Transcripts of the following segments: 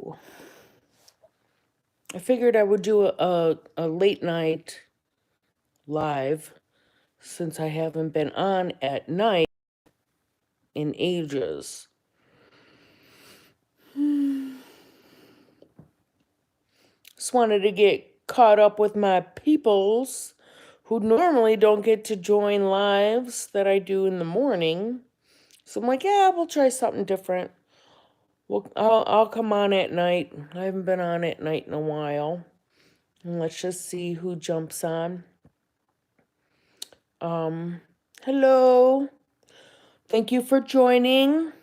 So I figured I would do a late night live since I haven't been on at night in ages. Just wanted to get caught up with my peoples who normally don't get to join lives that I do in the morning. So I'm like, yeah, we'll try something different. Well, I'll come on at night. I haven't been on at night in a while. And let's just see who jumps on. Hello. Thank you for joining.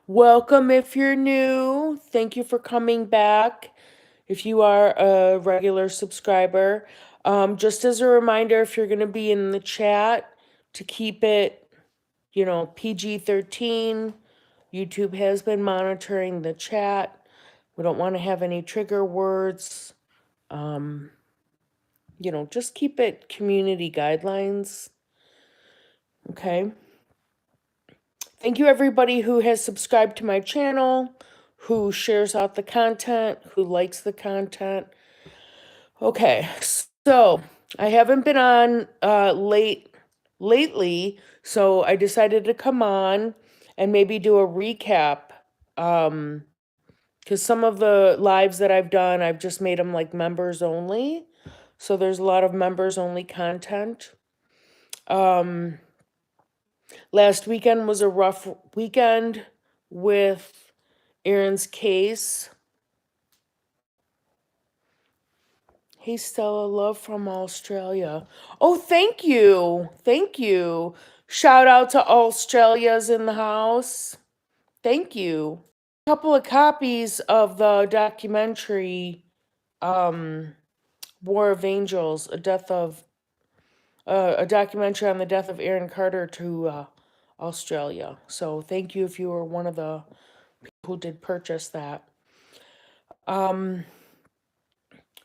Welcome if you're new. Thank you for coming back if you are a regular subscriber. Just as a reminder, if you're going to be in the chat, to keep it, PG-13. YouTube has been monitoring the chat. We don't want to have any trigger words. Just keep it community guidelines. Okay. Thank you everybody who has subscribed to my channel, who shares out the content, who likes the content. Okay, so I haven't been on lately, so I decided to come on and maybe do a recap. Because some of the lives that I've done, I've just made them like members only. So there's a lot of members only content. Last weekend was a rough weekend with Aaron's case. Hey, Stella, love from Australia. Oh, thank you. Thank you. Shout out to Australia's in the house. Thank you. A couple of copies of the documentary War of Angels, a documentary on the death of Aaron Carter to Australia. So thank you if you were one of the people who did purchase that.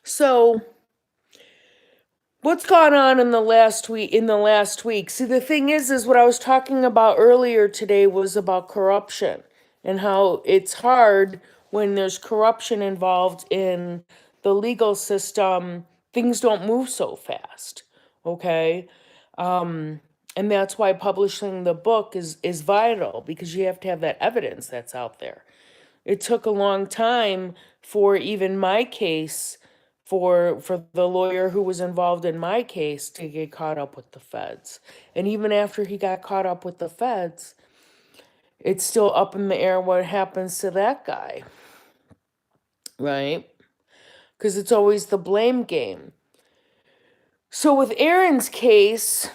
So what's gone on in the last week? See, the thing is what I was talking about earlier today was about corruption and how it's hard when there's corruption involved in the legal system. Things don't move so fast. Okay. And that's why publishing the book is vital, because you have to have that evidence that's out there. It took a long time for even my case, for the lawyer who was involved in my case, to get caught up with the feds. And even after he got caught up with the feds, it's still up in the air what happens to that guy, right? Because it's always the blame game. So with Aaron's case,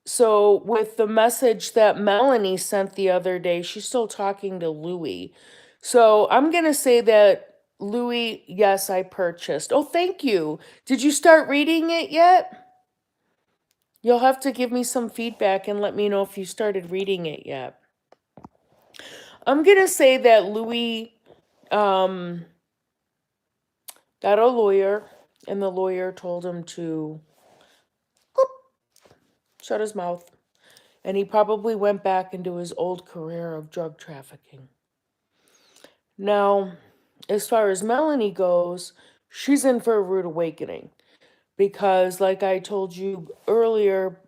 so with the message that Melanie sent the other day, she's still talking to Louie. So I'm going to say that Louie, yes, I purchased. Oh, thank you. Did you start reading it yet? You'll have to give me some feedback and let me know if you started reading it yet. I'm going to say that Louie got a lawyer, and the lawyer told him to shut his mouth. And he probably went back into his old career of drug trafficking. Now, as far as Melanie goes, she's in for a rude awakening. Because like I told you earlier,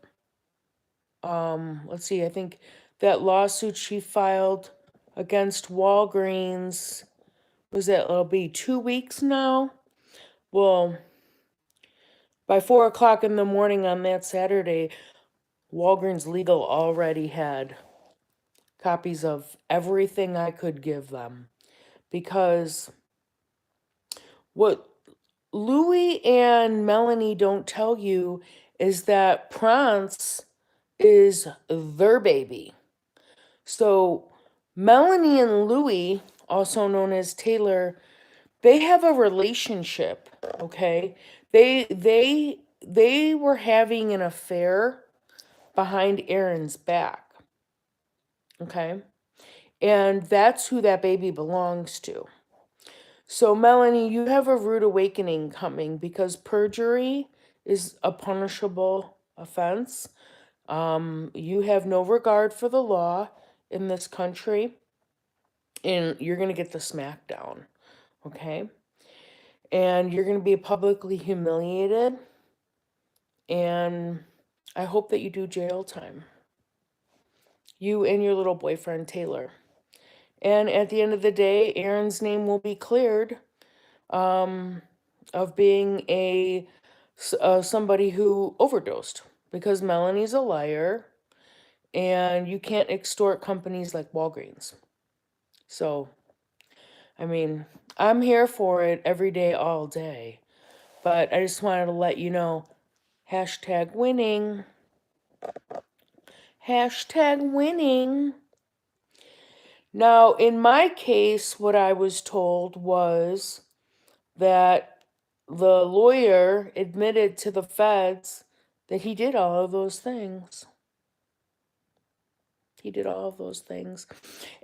let's see, I think that lawsuit she filed against Walgreens, it'll be 2 weeks now? Well, by 4 o'clock in the morning on that Saturday, Walgreens Legal already had copies of everything I could give them. Because what Louie and Melanie don't tell you is that Prance is their baby. So Melanie and Louie, also known as Taylor, they have a relationship, okay? They were having an affair behind Aaron's back. Okay? And that's who that baby belongs to. So, Melanie, you have a rude awakening coming, because perjury is a punishable offense. You have no regard for the law in this country, and you're going to get the smackdown. okay? And you're going to be publicly humiliated. And I hope that you do jail time. You and your little boyfriend, Taylor. And at the end of the day, Aaron's name will be cleared um, of being somebody who overdosed, because Melanie's a liar and you can't extort companies like Walgreens. So, I mean, I'm here for it every day, all day. But I just wanted to let you know, hashtag winning. Hashtag winning. Now, in my case, what I was told was that the lawyer admitted to the feds that he did all of those things. He did all of those things.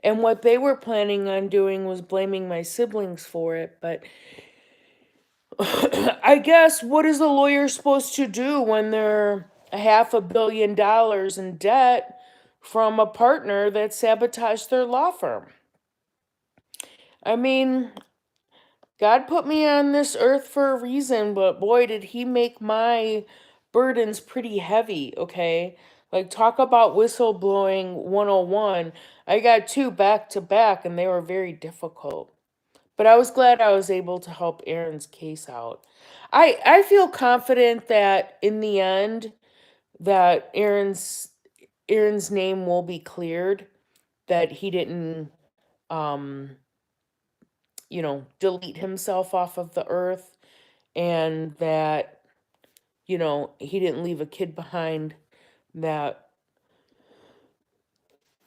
And what they were planning on doing was blaming my siblings for it. But I guess, what is a lawyer supposed to do when they're $500 million in debt from a partner that sabotaged their law firm? I mean, God put me on this earth for a reason, but boy, did he make my burdens pretty heavy, okay? Like, talk about whistleblowing 101. I got two back to back, and they were very difficult. But I was glad I was able to help Aaron's case out. I feel confident that in the end, that Aaron's name will be cleared, that he didn't um delete himself off of the earth, and that, he didn't leave a kid behind that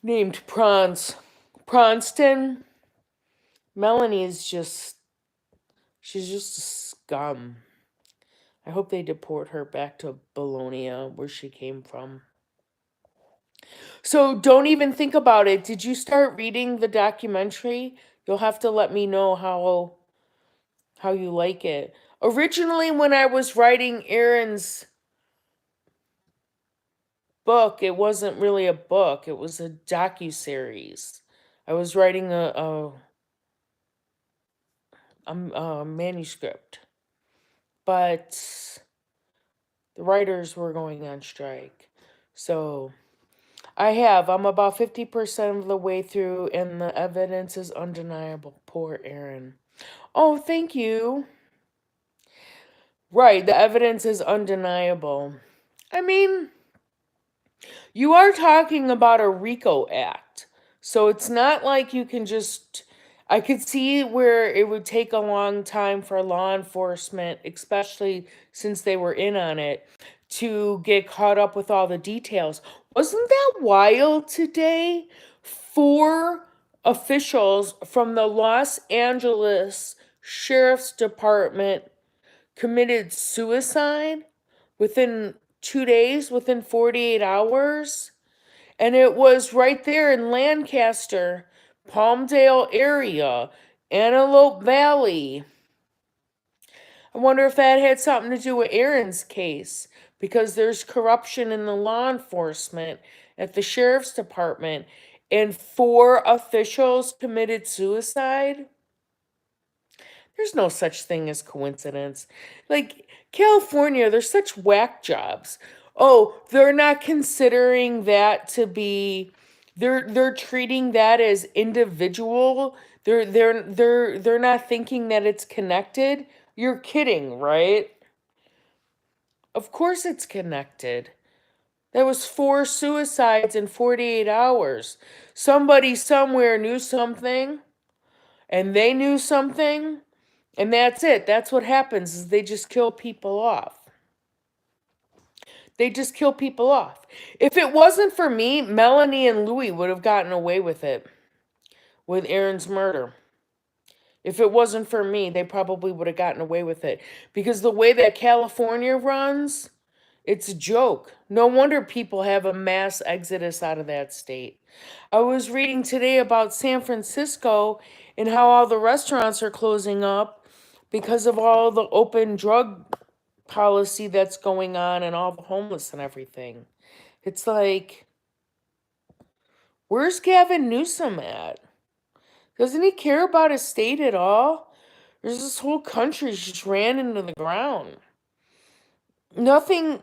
named Pronston. Melanie is she's just a scum. I hope they deport her back to Bologna, where she came from. So don't even think about it. Did you start reading the documentary? You'll have to let me know how you like it. Originally, when I was writing Aaron's book, it wasn't really a book. It was a docu-series. I was writing a manuscript, but the writers were going on strike. So I'm about 50% of the way through, and the evidence is undeniable. Poor Aaron. Oh, thank you. Right, the evidence is undeniable. I mean, you are talking about a RICO Act. So it's not like you can just. I could see where it would take a long time for law enforcement, especially since they were in on it, to get caught up with all the details. Wasn't that wild today? Four officials from the Los Angeles Sheriff's Department committed suicide within 2 days, within 48 hours. And it was right there in Lancaster, Palmdale area, Antelope Valley. I wonder if that had something to do with Aaron's case, because there's corruption in the law enforcement at the sheriff's department, and four officials committed suicide. There's no such thing as coincidence. Like, California, there's such whack jobs. Oh, they're not considering that to be, they're treating that as individual. They're not thinking that it's connected. You're kidding, right? Of course it's connected. There was four suicides in 48 hours. Somebody somewhere knew something, and they knew something. And that's it. That's what happens, is they just kill people off. They just kill people off. If it wasn't for me, Melanie and Louis would have gotten away with it, with Aaron's murder. If it wasn't for me, they probably would have gotten away with it. Because the way that California runs, it's a joke. No wonder people have a mass exodus out of that state. I was reading today about San Francisco and how all the restaurants are closing up because of all the open drug policy that's going on, and all the homeless and everything. It's like, where's Gavin Newsom at? Doesn't he care about his state at all? There's this whole country just ran into the ground. Nothing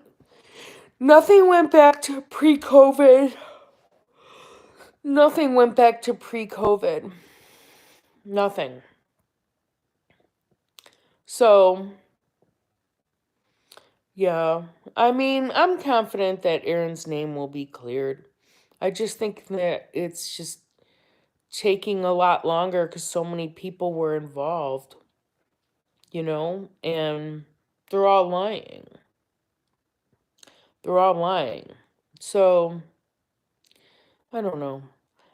nothing went back to pre-COVID. Nothing went back to pre-COVID. Nothing. So, yeah. I mean, I'm confident that Aaron's name will be cleared. I just think that it's just taking a lot longer because so many people were involved, and they're all lying. They're all lying. So, I don't know.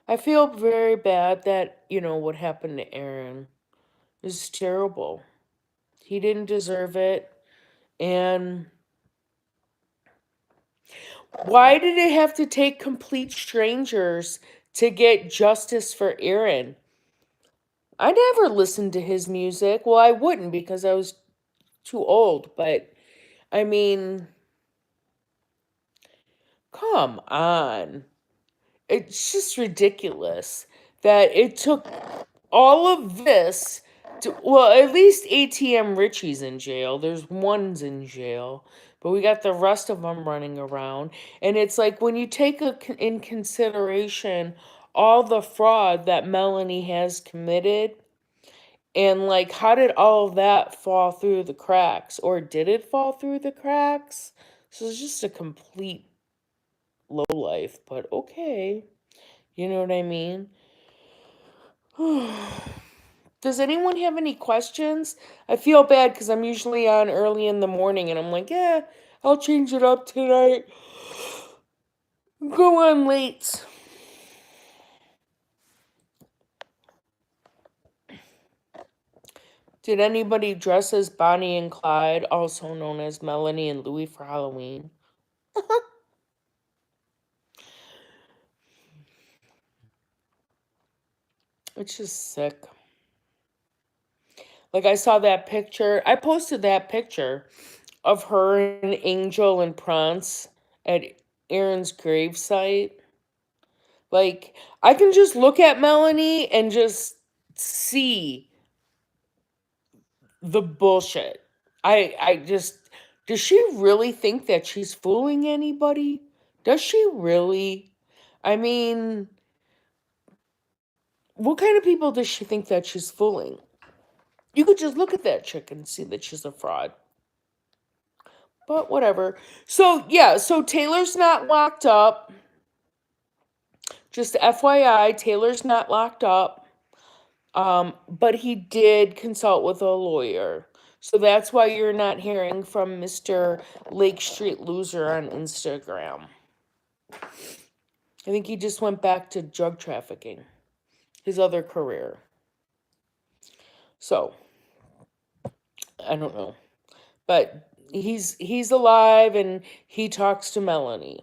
I feel very bad that, what happened to Aaron is terrible. He didn't deserve it. And why did it have to take complete strangers to get justice for Aaron? I never listened to his music. Well, I wouldn't because I was too old, but I mean, come on. It's just ridiculous that it took all of this to, well, at least ATM Richie's in jail. There's one's in jail, but we got the rest of them running around. And it's like when you take in consideration all the fraud that Melanie has committed, and like, how did all of that fall through the cracks? Or did it fall through the cracks? So it's just a complete low life, but okay. You know what I mean? Does anyone have any questions? I feel bad because I'm usually on early in the morning and I'm like, yeah, I'll change it up tonight. Go on late. Did anybody dress as Bonnie and Clyde, also known as Melanie and Louie, for Halloween? It's just sick. Like, I saw that picture. I posted that picture of her and Angel and Prance at Aaron's gravesite. Like, I can just look at Melanie and just see the bullshit. I just, does she really think that she's fooling anybody? Does she really? I mean, what kind of people does she think that she's fooling? You could just look at that chick and see that she's a fraud. But whatever. So, yeah, so Taylor's not locked up. Just FYI, Taylor's not locked up. But he did consult with a lawyer. So that's why you're not hearing from Mr. Lake Street Loser on Instagram. I think he just went back to drug trafficking, his other career. So, I don't know. But he's alive and he talks to Melanie.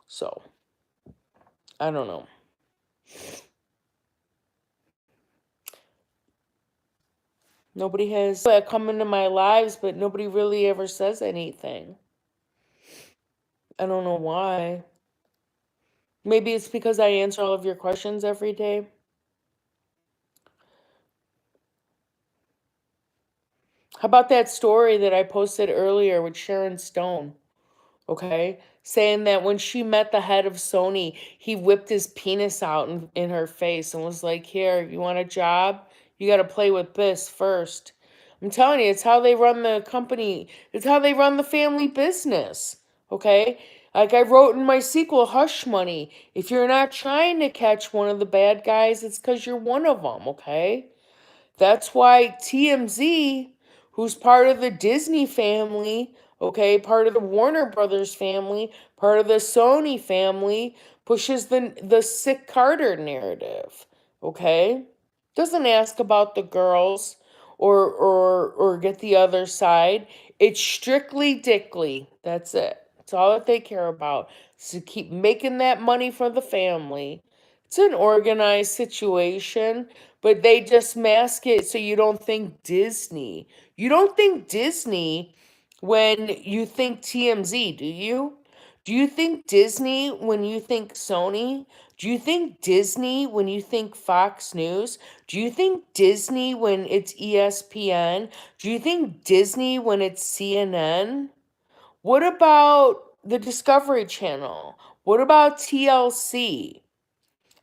So, I don't know. Nobody has come into my lives, but nobody really ever says anything. I don't know why. Maybe it's because I answer all of your questions every day. How about that story that I posted earlier with Sharon Stone? Okay? Saying that when she met the head of Sony, he whipped his penis out in her face and was like, here, you want a job? You got to play with this first. I'm telling you, it's how they run the company, it's how they run the family business. Okay? Like I wrote in my sequel, Hush Money, if you're not trying to catch one of the bad guys, it's because you're one of them. Okay? That's why TMZ, who's part of the Disney family, okay, part of the Warner Brothers family, part of the Sony family, pushes the sick Carter narrative, okay? Doesn't ask about the girls or get the other side. It's strictly Dickley. That's it. That's all that they care about. Is to keep making that money for the family. It's an organized situation, but they just mask it so you don't think Disney. You don't think Disney when you think TMZ, do you? Do you think Disney when you think Sony? Do you think Disney when you think Fox News? Do you think Disney when it's ESPN? Do you think Disney when it's CNN? What about the Discovery Channel? What about TLC?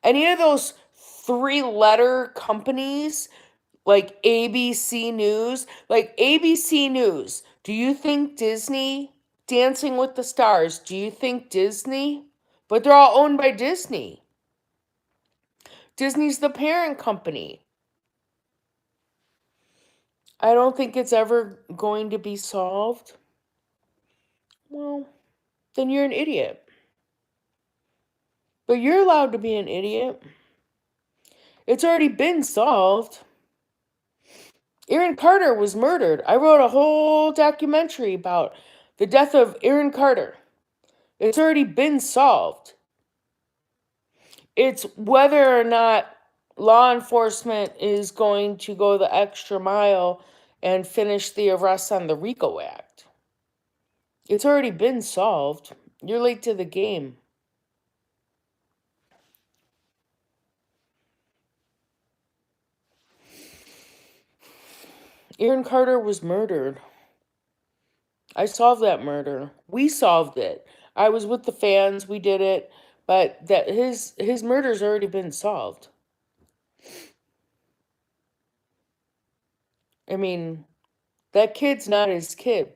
Any of those three-letter companies like ABC News? Like ABC News, do you think Disney? Dancing with the Stars, do you think Disney? But they're all owned by Disney. Disney's the parent company. I don't think it's ever going to be solved. Well, then you're an idiot. But you're allowed to be an idiot. It's already been solved. Aaron Carter was murdered. I wrote a whole documentary about the death of Aaron Carter. It's already been solved. It's whether or not law enforcement is going to go the extra mile and finish the arrests on the RICO Act. It's already been solved. You're late to the game. Aaron Carter was murdered. I solved that murder. We solved it. I was with the fans. We did it. But that his murder's already been solved. I mean, that kid's not his kid.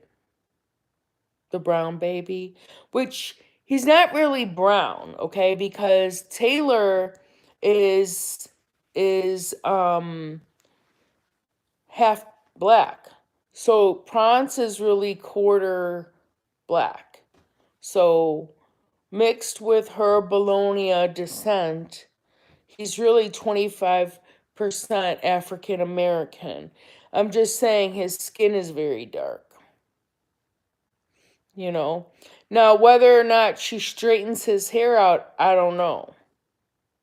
The brown baby, which he's not really brown, okay? Because Taylor is half black. So Prance is really quarter black. So mixed with her Bologna descent, he's really 25% African American. I'm just saying his skin is very dark. You know. Now, whether or not she straightens his hair out, I don't know.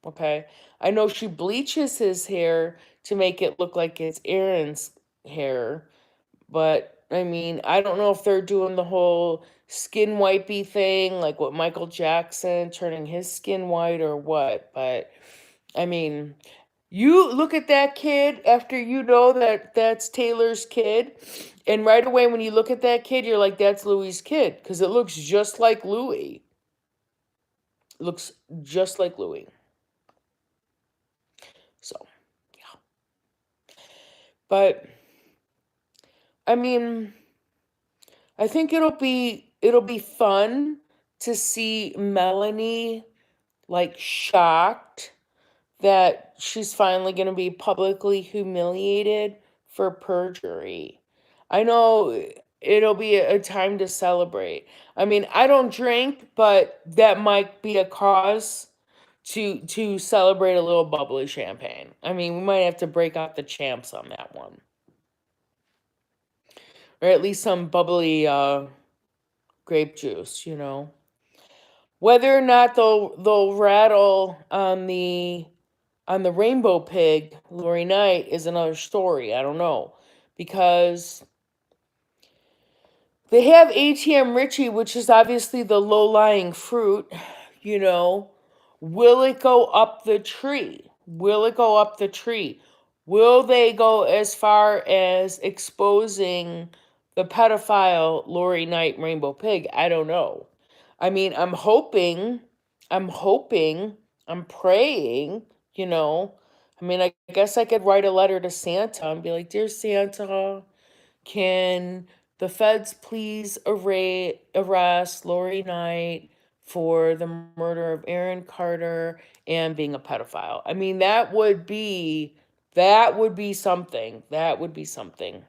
Okay. I know she bleaches his hair to make it look like it's Aaron's hair, but I mean, I don't know if they're doing the whole skin wipey thing, like what Michael Jackson turning his skin white or what, but I mean, you look at that kid after you know that that's Taylor's kid, and right away when you look at that kid, you're like, that's Louis's kid, because it looks just like Louis. It looks just like Louis. So, yeah. But I mean, I think it'll be fun to see Melanie like shocked that she's finally going to be publicly humiliated for perjury. I know it'll be a time to celebrate. I mean, I don't drink, but that might be a cause to celebrate a little bubbly champagne. I mean, we might have to break out the champs on that one. Or at least some bubbly grape juice, you know. Whether or not they'll rattle on the Rainbow Pig, Lori Knight, is another story. I don't know. Because they have ATM Richie, which is obviously the low-lying fruit, you know. Will it go up the tree? Will it go up the tree? Will they go as far as exposing the pedophile Lori Knight Rainbow Pig? I don't know. I mean, I'm hoping, I'm praying, you know. I mean, I guess I could write a letter to Santa and be like, Dear Santa, can the feds please arrest Lori Knight for the murder of Aaron Carter and being a pedophile? I mean, that would be something. That would be something.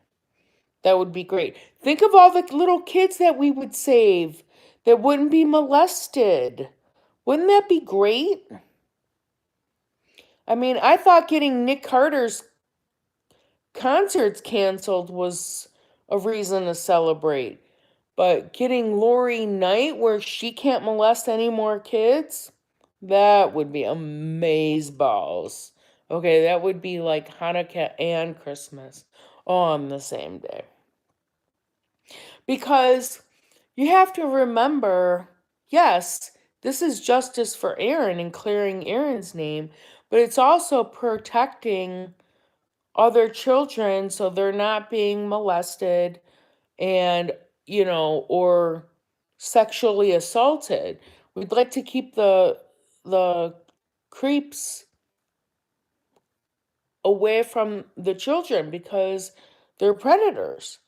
That would be great. Think of all the little kids that we would save that wouldn't be molested. Wouldn't that be great? I mean, I thought getting Nick Carter's concerts canceled was a reason to celebrate. But getting Lori Knight where she can't molest any more kids, that would be amazeballs. Okay, that would be like Hanukkah and Christmas on the same day. Because you have to remember, yes, this is justice for Aaron and clearing Aaron's name, but it's also protecting other children so they're not being molested and, or sexually assaulted. We'd like to keep the creeps away from the children because they're predators.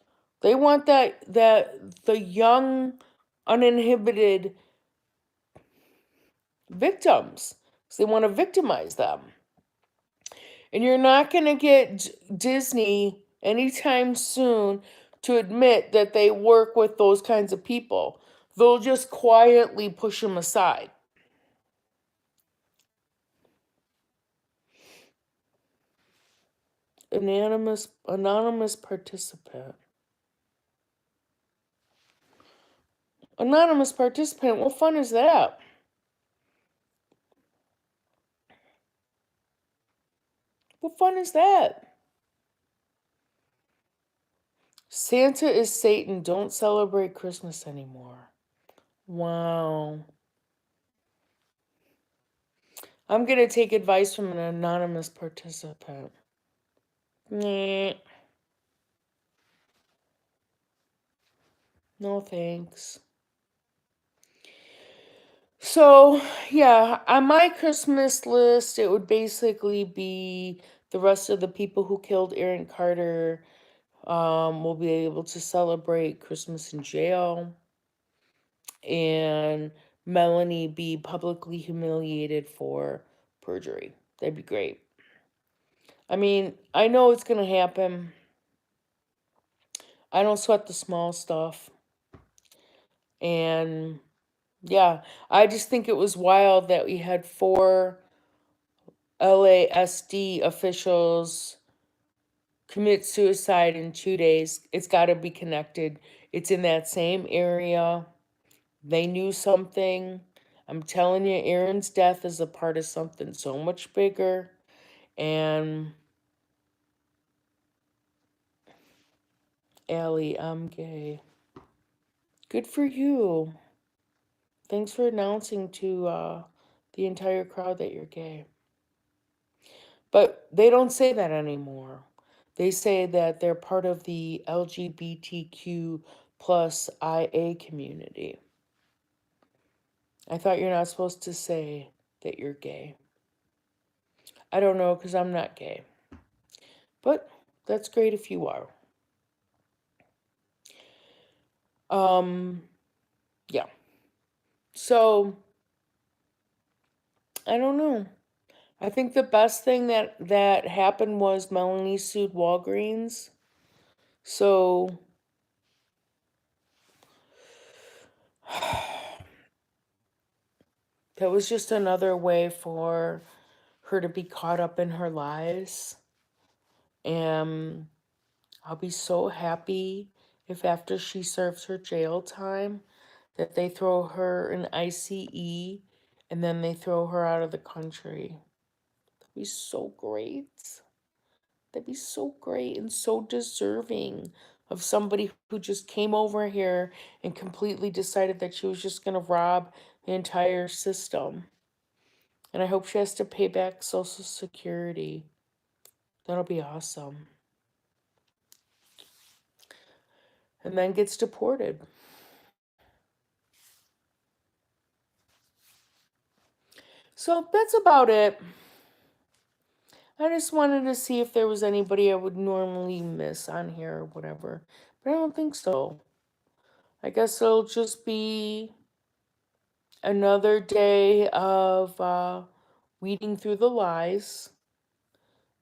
They want that the young uninhibited victims. So they want to victimize them. And you're not going to get Disney anytime soon to admit that they work with those kinds of people. They'll just quietly push them aside. Anonymous participant. Anonymous participant, what fun is that? What fun is that? Santa is Satan. Don't celebrate Christmas anymore. Wow. I'm going to take advice from an anonymous participant. Nah. No thanks. So, yeah, on my Christmas list, it would basically be the rest of the people who killed Aaron Carter will be able to celebrate Christmas in jail, and Melanie be publicly humiliated for perjury. That'd be great. I mean, I know it's going to happen. I don't sweat the small stuff. And yeah, I just think it was wild that we had 4 LASD officials commit suicide in 2 days. It's got to be connected. It's in that same area. They knew something. I'm telling you, Aaron's death is a part of something so much bigger. And Allie, I'm gay. Good for you. Thanks for announcing to the entire crowd that you're gay. But they don't say that anymore. They say that they're part of the LGBTQ plus IA community. I thought you're not supposed to say that you're gay. I don't know because I'm not gay. But that's great if you are. Yeah. So, I don't know. I think the best thing that happened was Melanie sued Walgreens. So that was just another way for her to be caught up in her lies. And I'll be so happy if after she serves her jail time that they throw her in ICE and then they throw her out of the country. That'd be so great. That'd be so great and so deserving of somebody who just came over here and completely decided that she was just going to rob the entire system. And I hope she has to pay back Social Security. That'll be awesome. And then gets deported. So that's about it. I just wanted to see if there was anybody I would normally miss on here or whatever. But I don't think so. I guess it'll just be another day of weeding through the lies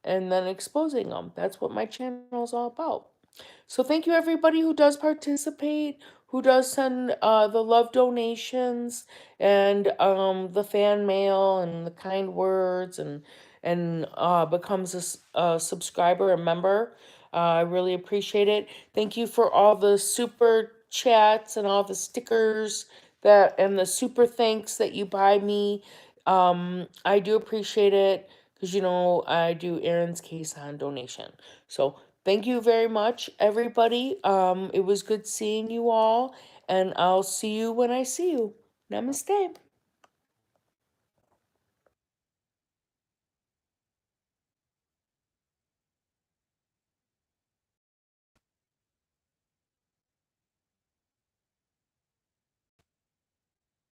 and then exposing them. That's what my channel is all about. So thank you everybody who does participate, who does send the love donations and the fan mail and the kind words and becomes a subscriber, a member. I really appreciate it. Thank you for all the super chats and all the stickers that and the super thanks that you buy me. I do appreciate it because I do Aaron's case on donation. So thank you very much, everybody. It was good seeing you all, and I'll see you when I see you. Namaste.